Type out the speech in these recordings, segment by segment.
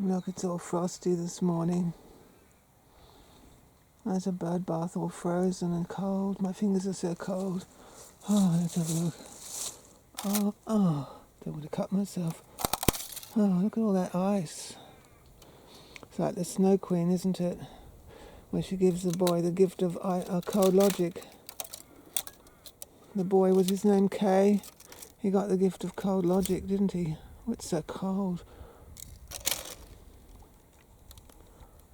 Look, it's all frosty this morning. There's a bird bath all frozen and cold. My fingers are so cold. Oh, let's have a look. Don't want to cut myself. Oh, look at all that ice. It's like the Snow Queen, isn't it? Where she gives the boy the gift of cold logic. The boy, was his name Kay? He got the gift of cold logic, didn't he? Oh, it's so cold.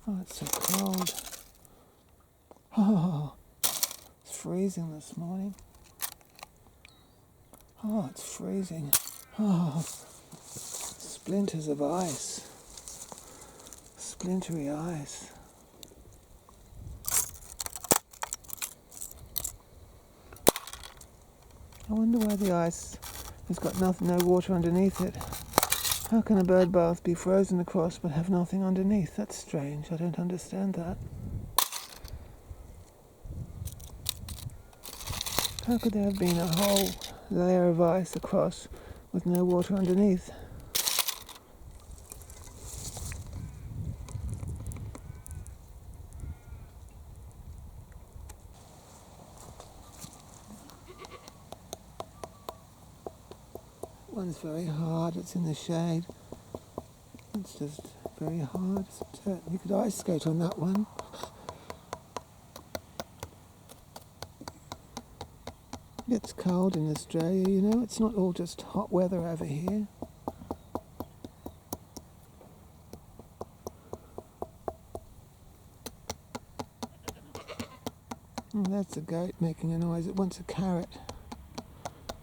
Oh, it's so cold. Oh, it's freezing this morning. Oh, it's freezing. Oh, splinters of ice. Splintery ice. I wonder why the ice has got no water underneath it. How can a bird bath be frozen across but have nothing underneath? That's strange. I don't understand that. How could there have been a whole layer of ice across with no water underneath? One's very hard. It's in the shade. It's just very hard. You could ice skate on that one. It's cold in Australia, you know. It's not all just hot weather over here. Oh, that's a goat making a noise. It wants a carrot.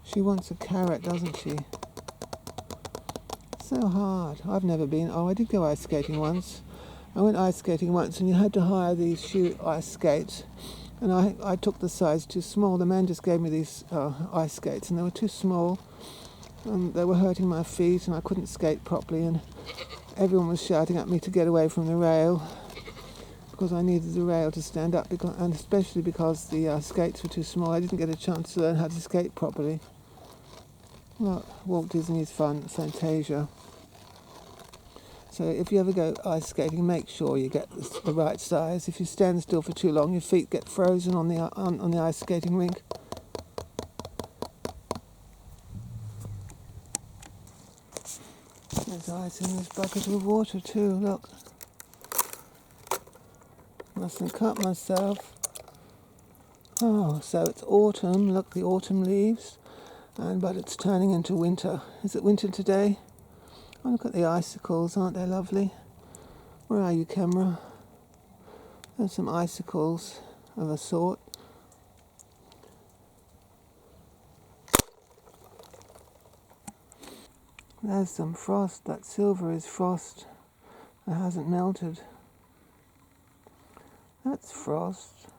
She wants a carrot, doesn't she? So hard. I've never been. Oh, I did go ice skating once. I went ice skating once and you had to hire these ice skates. And I took the size too small. The man just gave me these ice skates and they were too small. And they were hurting my feet and I couldn't skate properly. And everyone was shouting at me to get away from the rail because I needed the rail to stand up, and especially because the skates were too small. I didn't get a chance to learn how to skate properly. Well, Walt Disney's Fantasia. So if you ever go ice skating, make sure you get the right size. If you stand still for too long, your feet get frozen on the ice skating rink. There's ice in this bucket of water too, look. Mustn't cut myself. Oh, so it's autumn. Look, the autumn leaves. But it's turning into winter. Is it winter today? Oh, look at the icicles, aren't they lovely? Where are you, camera? There's some icicles of a sort. There's some frost. That silver is frost. It hasn't melted. That's frost.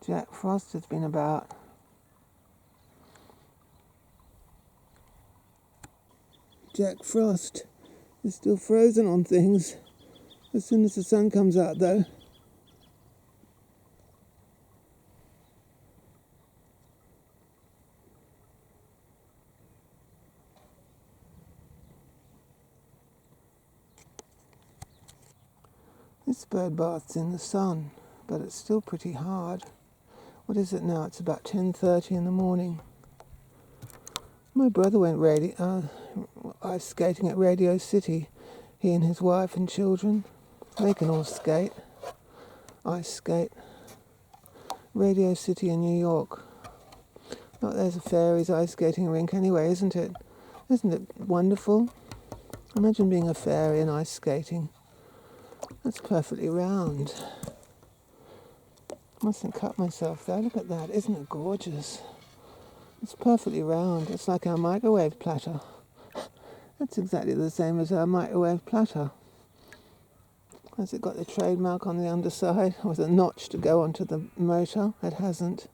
Jack Frost has been about. Jack Frost is still frozen on things. As soon as the sun comes out, though. This bird baths in the sun, but it's still pretty hard. What is it now? It's about 10:30 in the morning. My brother went ice skating at Radio City. He and his wife and children. They can all skate. Ice skate. Radio City in New York. Look, there's a fairies ice skating rink anyway, isn't it? Isn't it wonderful? Imagine being a fairy and ice skating. That's perfectly round. Mustn't cut myself there. Look at that. Isn't it gorgeous? It's perfectly round. It's like our microwave platter. That's exactly the same as our microwave platter. Has it got the trademark on the underside with a notch to go onto the motor? It hasn't.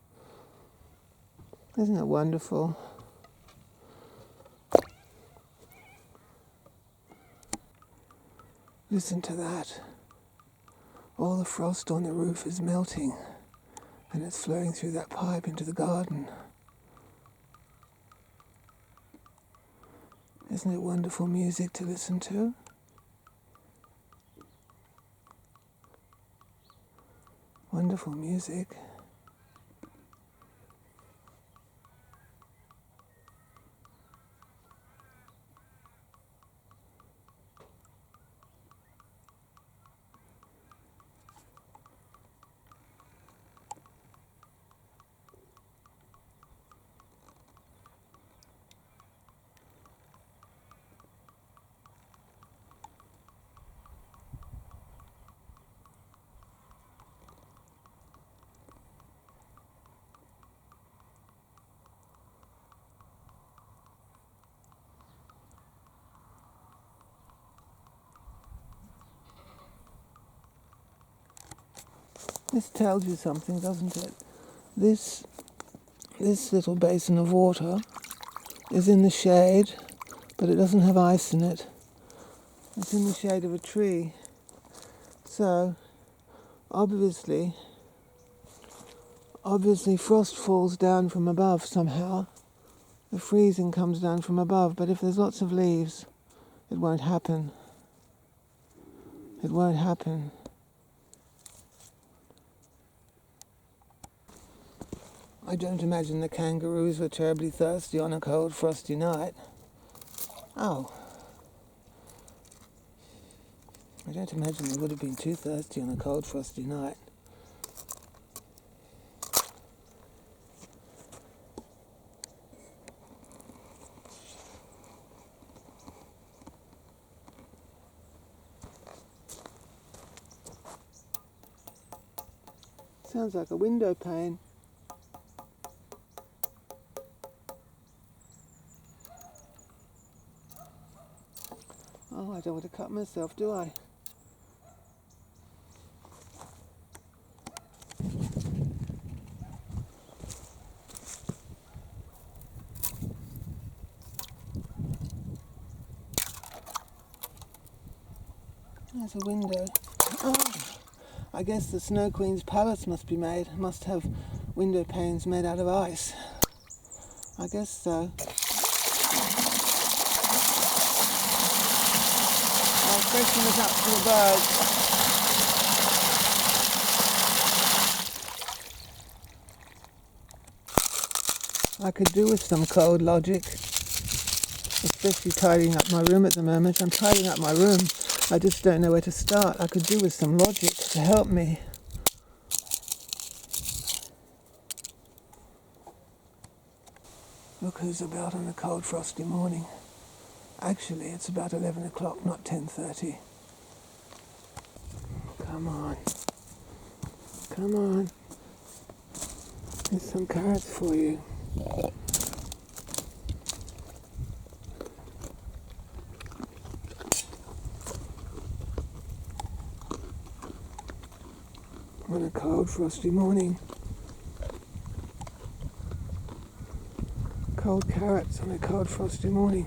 Isn't it wonderful? Listen to that. All the frost on the roof is melting and it's flowing through that pipe into the garden. Isn't it wonderful music to listen to? Wonderful music. This tells you something, doesn't it? This little basin of water is in the shade, but it doesn't have ice in it. It's in the shade of a tree. So, obviously frost falls down from above somehow. The freezing comes down from above, but if there's lots of leaves, it won't happen. It won't happen. I don't imagine the kangaroos were terribly thirsty on a cold, frosty night. Oh. I don't imagine they would have been too thirsty on a cold, frosty night. Sounds like a window pane. Oh, I don't want to cut myself, do I? There's a window. Oh, I guess the Snow Queen's palace must have window panes made out of ice. I guess so. I'll freshen it up for the birds. I could do with some cold logic, especially tidying up my room at the moment. I'm tidying up my room. I just don't know where to start. I could do with some logic to help me. Look who's about on a cold, frosty morning. Actually, it's about 11 o'clock, not 10:30. Come on. Come on. Here's some carrots for you. On a cold, frosty morning. Cold carrots on a cold, frosty morning.